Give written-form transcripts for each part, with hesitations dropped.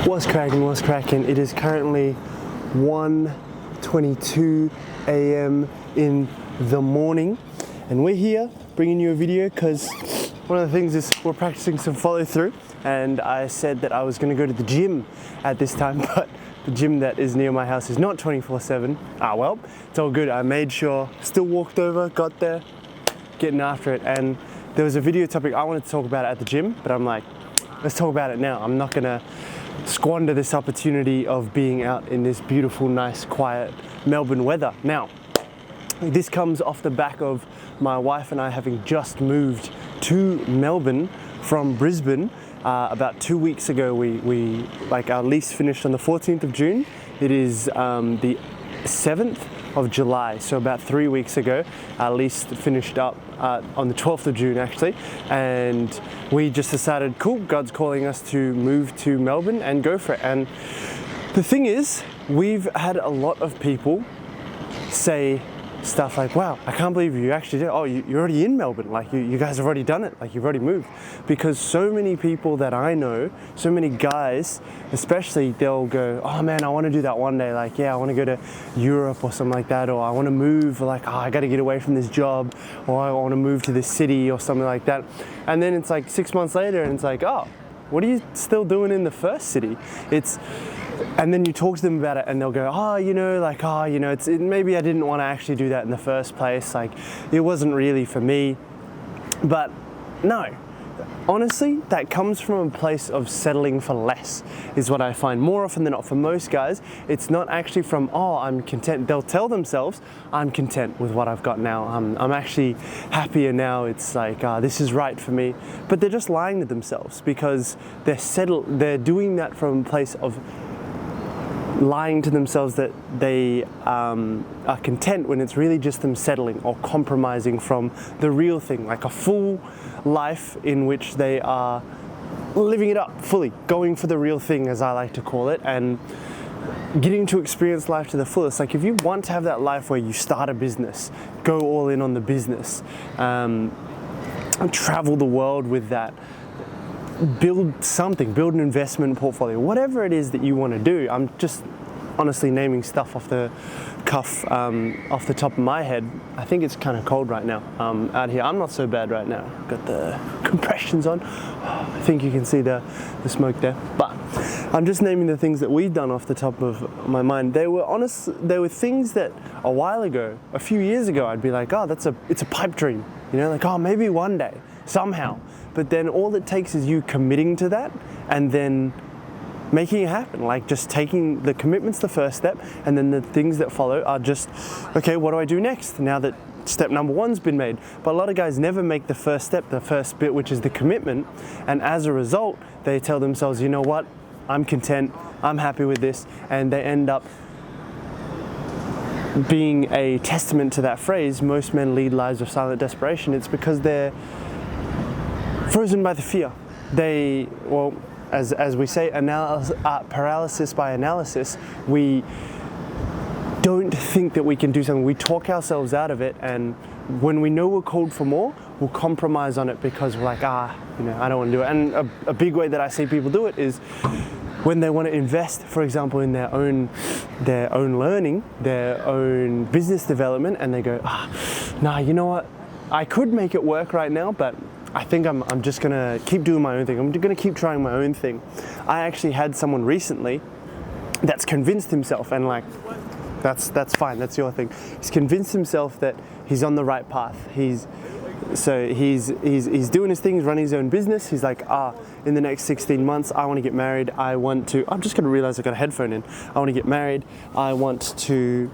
What's cracking? It is currently 1:22 a.m. in the morning, and we're here bringing you a video because one of the things is we're practicing some follow through, and I said that I was going to go to the gym at this time, but the gym that is near my house is not 24/7. Well, it's all good. I made sure, still walked over, got there, getting after it, and there was a video topic I wanted to talk about at the gym, but I'm like, let's talk about it now. I'm not gonna squander this opportunity of being out in this beautiful, nice, quiet Melbourne weather. Now, this comes off the back of my wife and I having just moved to Melbourne from Brisbane. About 2 weeks ago, we our lease finished on the 14th of June. It is the 7th of July, so about 3 weeks ago, our lease finished up on the 12th of June actually, and we just decided, cool, God's calling us to move to Melbourne and go for it. And the thing is, we've had a lot of people say stuff like, wow, I can't believe you actually did. Oh, you're already in Melbourne. Like you guys have already done it. Like you've already moved. Because so many people that I know, so many guys, especially, they'll go, oh man, I want to do that one day. Like, yeah, I want to go to Europe or something like that. Or I want to move, like, oh, I got to get away from this job. Or I want to move to this city or something like that. And then it's like 6 months later and it's like, oh, what are you still doing in the first city? And then you talk to them about it and they'll go, maybe I didn't want to actually do that in the first place. Like, it wasn't really for me. But no, honestly, that comes from a place of settling for less, is what I find more often than not. For most guys, it's not actually from, oh, I'm content. They'll tell themselves, I'm content with what I've got now. I'm actually happier now. It's like, this is right for me. But they're just lying to themselves because they're doing that from a place of lying to themselves that they are content, when it's really just them settling or compromising from the real thing, like a full life in which they are living it up fully, going for the real thing, as I like to call it, and getting to experience life to the fullest. Like, if you want to have that life where you start a business, go all in on the business, travel the world with that, build an investment portfolio, whatever it is that you want to do. I'm just honestly naming stuff off the cuff, off the top of my head. I think it's kind of cold right now out here. I'm not so bad right now. Got the compressions on. I think you can see the smoke there. But I'm just naming the things that we've done off the top of my mind. They were things that a while ago, a few years ago, I'd be like, oh, it's a pipe dream. Like, oh, maybe one day, somehow. But then all it takes is you committing to that and then making it happen. Like, just taking the commitment's the first step, and then the things that follow are just, okay, what do I do next now that step number one's been made? But a lot of guys never make the first step, the first bit, which is the commitment. And as a result, they tell themselves, you know what, I'm content, I'm happy with this. And they end up being a testament to that phrase, most men lead lives of silent desperation. It's because they're frozen by the fear. As we say, paralysis by analysis. We don't think that we can do something. We talk ourselves out of it, and when we know we're called for more, we'll compromise on it because we're like, I don't want to do it. And a big way that I see people do it is when they want to invest, for example, in their own learning, their own business development, and they go, you know what? I could make it work right now, but I think I'm just gonna keep doing my own thing. I'm gonna keep trying my own thing. I actually had someone recently that's convinced himself, and like, that's fine, that's your thing. He's convinced himself that he's on the right path. He's doing his thing, he's running his own business. He's like, in the next 16 months, I want to get married. I'm just gonna realize I got a headphone in. I want to get married. I want to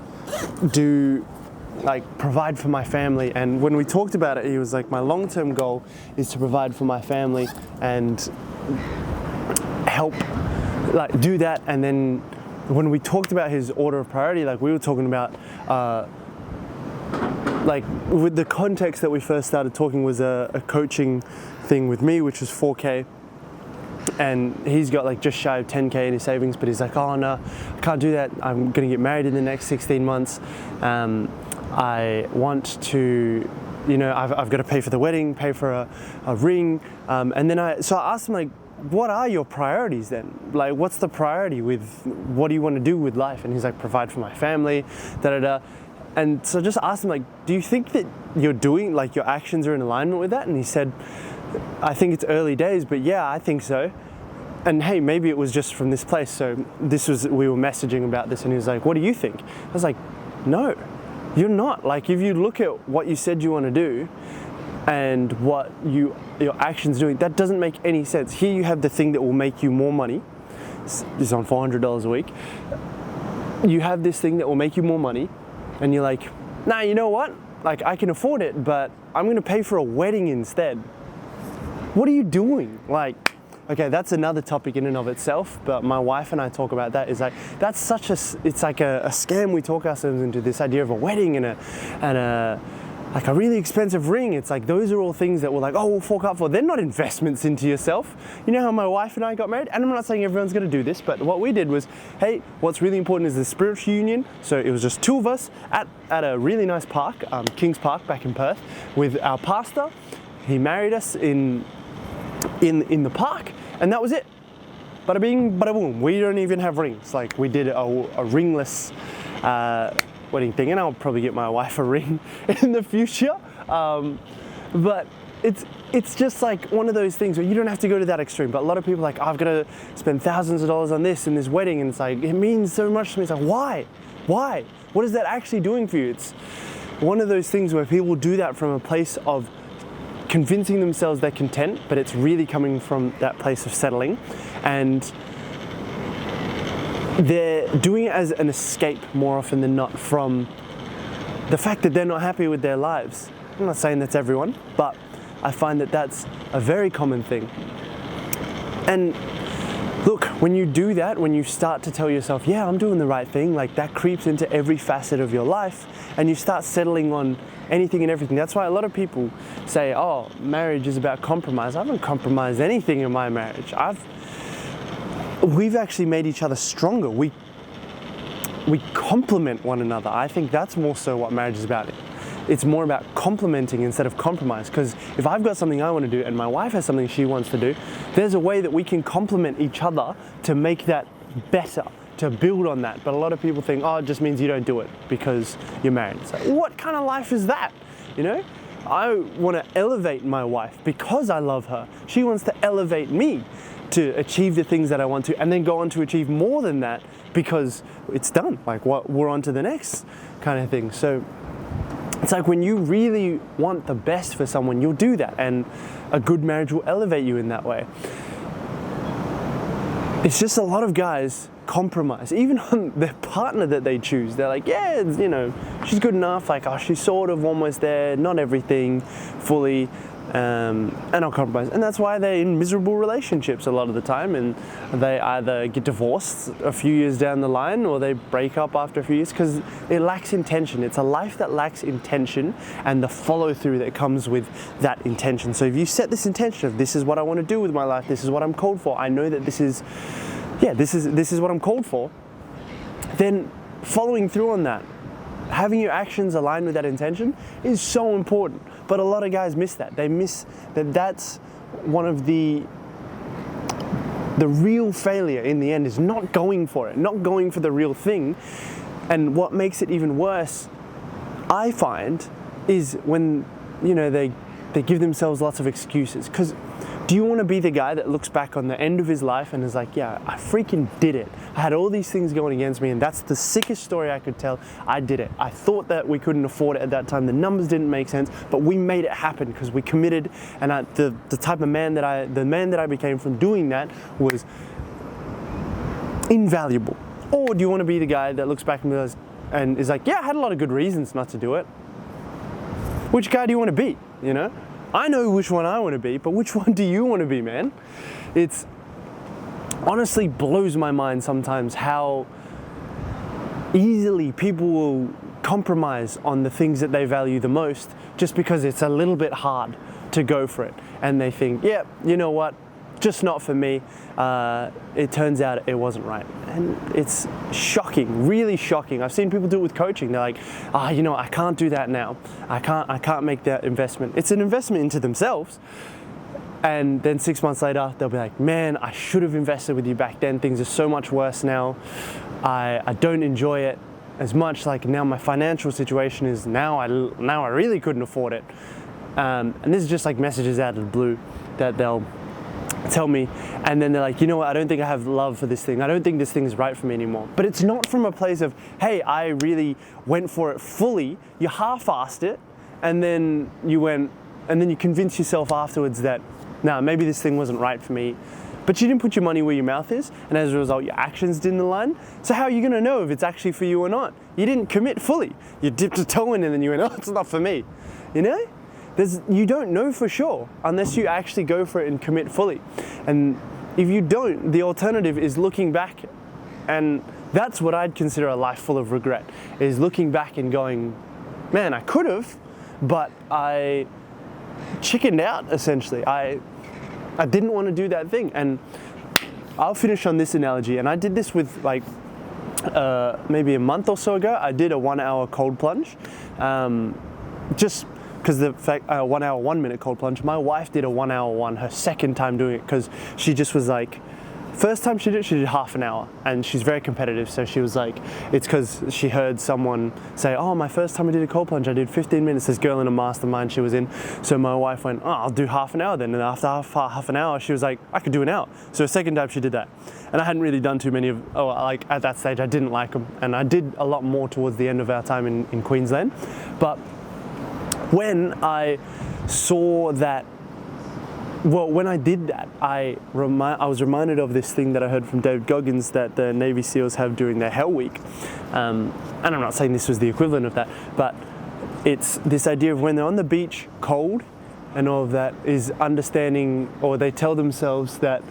provide for my family. And when we talked about it, he was like, my long-term goal is to provide for my family and help do that. And then when we talked about his order of priority, we were talking about with the context that we first started talking was a coaching thing with me, which was 4K. And he's got just shy of 10K in his savings, but he's like, oh no, I can't do that. I'm gonna get married in the next 16 months. I want to, I've got to pay for the wedding, pay for a ring. And then I asked him, what are your priorities then? Like, what's the priority with, what do you want to do with life? And he's like, provide for my family, da-da-da. And so just asked him, like, do you think that you're doing, like, your actions are in alignment with that? And he said, I think it's early days, but yeah, I think so. And hey, maybe it was just from this place. So we were messaging about this, and he was like, what do you think? I was like, no, you're not. Like, if you look at what you said you want to do and what your actions doing, that doesn't make any sense. Here you have the thing that will make you more money. It's on $400 a week. You have this thing that will make you more money, and you're like, nah, you know what? Like, I can afford it, but I'm going to pay for a wedding instead. What are you doing? Like, okay, that's another topic in and of itself, but my wife and I talk about that. Is like, that's such a, it's like a scam we talk ourselves into, this idea of a wedding and a like a really expensive ring. It's like, those are all things that we're like, oh, we'll fork up for. They're not investments into yourself. You know how my wife and I got married? And I'm not saying everyone's gonna do this, but what we did was, hey, what's really important is the spiritual union. So it was just two of us at a really nice park, Kings Park back in Perth, with our pastor. He married us in the park, and that was it. Bada bing, bada boom. We don't even have rings. Like, we did a ringless wedding thing, and I'll probably get my wife a ring in the future. But it's just like one of those things where you don't have to go to that extreme. But a lot of people are like, oh, I've got to spend thousands of dollars on this and this wedding, and it's like, it means so much to me. It's like, why? What is that actually doing for you? It's one of those things where people do that from a place of convincing themselves they're content, but it's really coming from that place of settling, and they're doing it as an escape more often than not from the fact that they're not happy with their lives. I'm not saying that's everyone, but I find that that's a very common thing. And look, when you do that, when you start to tell yourself, yeah, I'm doing the right thing, like, that creeps into every facet of your life, and you start settling on anything and everything. That's why a lot of people say, oh, marriage is about compromise. I haven't compromised anything in my marriage. We've actually made each other stronger. We complement one another. I think that's more so what marriage is about. It's more about complementing instead of compromise, because if I've got something I want to do and my wife has something she wants to do, there's a way that we can complement each other to make that better, to build on that. But a lot of people think, oh, it just means you don't do it because you're married. So what kind of life is that? You know, I want to elevate my wife because I love her. She wants to elevate me to achieve the things that I want to, and then go on to achieve more than that because it's done. Like, what, we're on to the next kind of thing. So it's like, when you really want the best for someone, you'll do that, and a good marriage will elevate you in that way. It's just a lot of guys compromise, even on their partner that they choose. They're like, yeah, you know, she's good enough, like, oh, she's sort of almost there, not everything fully, and I'll compromise. And that's why they're in miserable relationships a lot of the time, and they either get divorced a few years down the line, or they break up after a few years, because it lacks intention. It's a life that lacks intention and the follow through that comes with that intention. So if you set this intention of, this is what I want to do with my life, this is what I'm called for, I know that this is what I'm called for, then following through on that, having your actions align with that intention is so important. But a lot of guys miss that. They miss that. That's one of the real failure in the end, is not going for it, not going for the real thing. And what makes it even worse, I find, is when, you know, they give themselves lots of excuses. Because do you want to be the guy that looks back on the end of his life and is like, yeah, I freaking did it. I had all these things going against me, and that's the sickest story I could tell. I did it. I thought that we couldn't afford it at that time. The numbers didn't make sense, but we made it happen because we committed. And the type of man that I became from doing that was invaluable. Or do you want to be the guy that looks back and is like, yeah, I had a lot of good reasons not to do it. Which guy do you want to be, you know? I know which one I want to be, but which one do you want to be, man? It's honestly blows my mind sometimes how easily people will compromise on the things that they value the most just because it's a little bit hard to go for it. And they think, yeah, you know what? Just not for me. It turns out it wasn't right. And it's shocking, really shocking. I've seen people do it with coaching. They're like, you know, I can't do that now. I can't make that investment. It's an investment into themselves. And then 6 months later, they'll be like, man, I should have invested with you back then. Things are so much worse now. I don't enjoy it as much. Like now my financial situation is now I really couldn't afford it. And this is just like messages out of the blue that they'll tell me, and then they're like, you know what, I don't think I have love for this thing. I don't think this thing is right for me anymore. But it's not from a place of, hey, I really went for it fully. You half-assed it, and then you convince yourself afterwards that, nah, maybe this thing wasn't right for me. But you didn't put your money where your mouth is, and as a result, your actions didn't align. So how are you gonna know if it's actually for you or not? You didn't commit fully. You dipped a toe in and then you went, oh, it's not for me, you know? You don't know for sure unless you actually go for it and commit fully. And if you don't, the alternative is looking back, and that's what I'd consider a life full of regret, is looking back and going, man, I could have, but I chickened out essentially. I didn't want to do that thing. And I'll finish on this analogy, and I did this with like maybe a month or so ago. I did a 1 hour cold plunge, just because the fact 1 hour 1 minute cold plunge. My wife did a 1 hour one, her second time doing it, because she just was like, first time she did half an hour, and she's very competitive. So she was like, it's because she heard someone say, oh, my first time I did a cold plunge, I did 15 minutes, this girl in a mastermind she was in. So my wife went, oh, I'll do half an hour then. And after half an hour, she was like, I could do an hour. So the second time she did that. And I hadn't really done too many like at that stage, I didn't like them. And I did a lot more towards the end of our time in Queensland. But when I saw that, well, when I did that, I was reminded of this thing that I heard from David Goggins that the Navy SEALs have during their Hell Week. And I'm not saying this was the equivalent of that, but it's this idea of when they're on the beach cold and all of that, is understanding, or they tell themselves that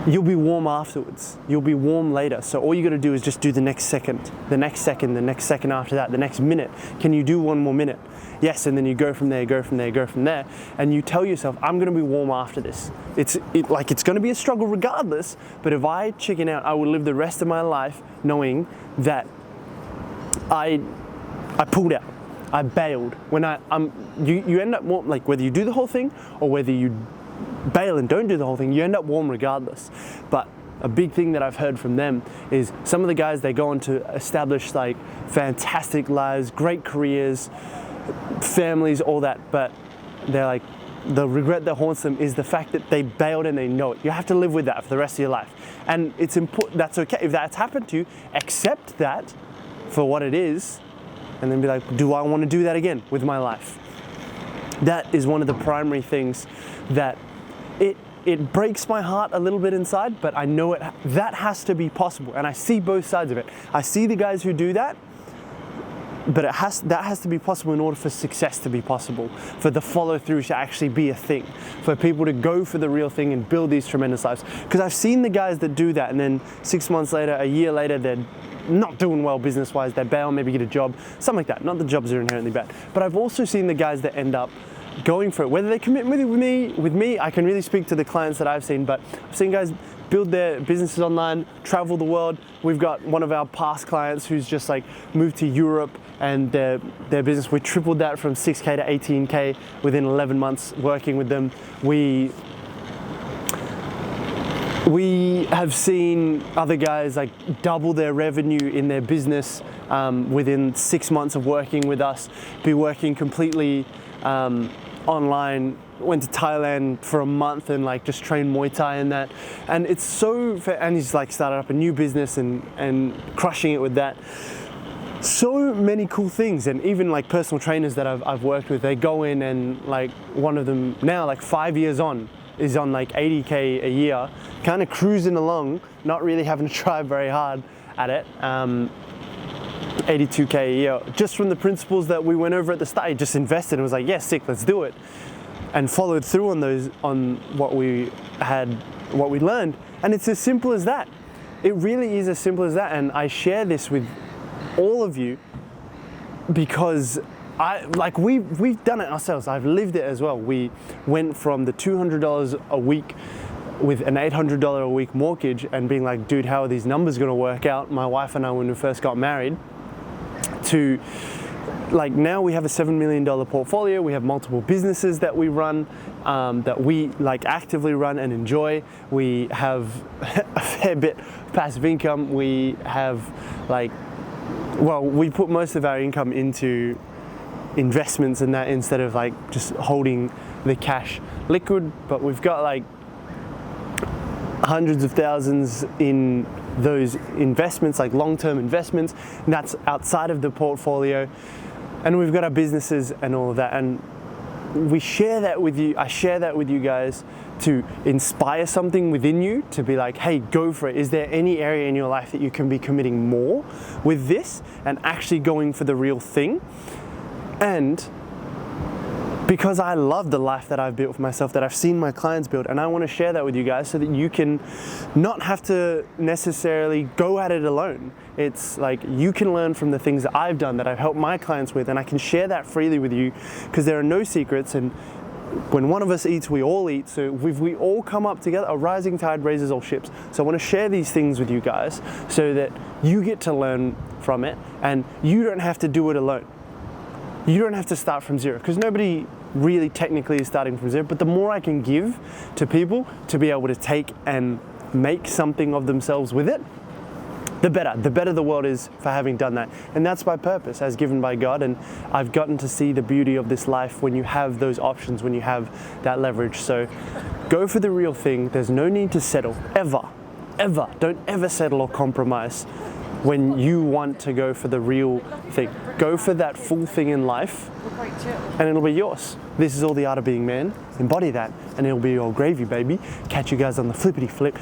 you'll be warm afterwards. You'll be warm later. So all you got to do is just do the next second, the next second, the next second after that, the next minute. Can you do one more minute? Yes, and then you go from there, go from there, go from there, and you tell yourself, I'm going to be warm after this. It's going to be a struggle regardless, but if I chicken out, I will live the rest of my life knowing that I pulled out, I bailed. When you end up warm, like whether you do the whole thing or whether you bail and don't do the whole thing, you end up warm regardless. But a big thing that I've heard from them is some of the guys, they go on to establish like fantastic lives, great careers, families, all that, but they're like, the regret that haunts them is the fact that they bailed and they know it. You have to live with that for the rest of your life. And it's important, that's okay. If that's happened to you, accept that for what it is, and then be like, do I want to do that again with my life? That is one of the primary things that it breaks my heart a little bit inside, but I know that has to be possible. And I see both sides of it. I see the guys who do that, but that has to be possible in order for success to be possible, for the follow through to actually be a thing, for people to go for the real thing and build these tremendous lives. Because I've seen the guys that do that, and then 6 months later, a year later, they're not doing well business wise, they bail, maybe get a job, something like that. Not that jobs are inherently bad, but I've also seen the guys that end up going for it, whether they commit with me, I can really speak to the clients that I've seen, but I've seen guys build their businesses online, travel the world. We've got one of our past clients who's just like moved to Europe, and their business, we tripled that from 6K to 18K within 11 months working with them. We have seen other guys like double their revenue in their business within 6 months of working with us, be working completely online. Went to Thailand for a month and like just trained Muay Thai and that, and it's so and he's like started up a new business and crushing it with that. So many cool things. And even like personal trainers that I've worked with, they go in and like one of them now, like 5 years on, is on like 80K a year, kind of cruising along, not really having to try very hard at it. 82K a year, just from the principles that we went over at the start. He just invested and was like, yeah, sick, let's do it. And followed through on what we learned. And it's as simple as that. It really is as simple as that. And I share this with all of you because we've done it ourselves. I've lived it as well. We went from the $200 a week with an $800 a week mortgage and being like, dude, how are these numbers going to work out? My wife and I, when we first got married, to like now we have a $7 million portfolio. We have multiple businesses that we run, that we like actively run and enjoy. We have a fair bit of passive income. We have like, well, we put most of our income into investments and that instead of like just holding the cash liquid, but we've got like hundreds of thousands in those investments, like long-term investments, and that's outside of the portfolio. And we've got our businesses and all of that, and we share that with you. I share that with you guys to inspire something within you, to be like, hey, go for it. Is there any area in your life that you can be committing more with this and actually going for the real thing? And because I love the life that I've built for myself, that I've seen my clients build, and I want to share that with you guys so that you can not have to necessarily go at it alone. It's like you can learn from the things that I've done, that I've helped my clients with, and I can share that freely with you because there are no secrets. And when one of us eats, we all eat. So if we all come up together, a rising tide raises all ships. So I want to share these things with you guys so that you get to learn from it and you don't have to do it alone. You don't have to start from zero, because nobody really technically is starting from zero, but the more I can give to people to be able to take and make something of themselves with it, the better the world is for having done that. And that's my purpose as given by God, and I've gotten to see the beauty of this life when you have those options, when you have that leverage. So go for the real thing. There's no need to settle, ever. Don't ever settle or compromise when you want to go for the real thing. Go for that full thing in life and it'll be yours. This is all the art of being man. Embody that and it'll be all gravy, baby. Catch you guys on the flippity flip.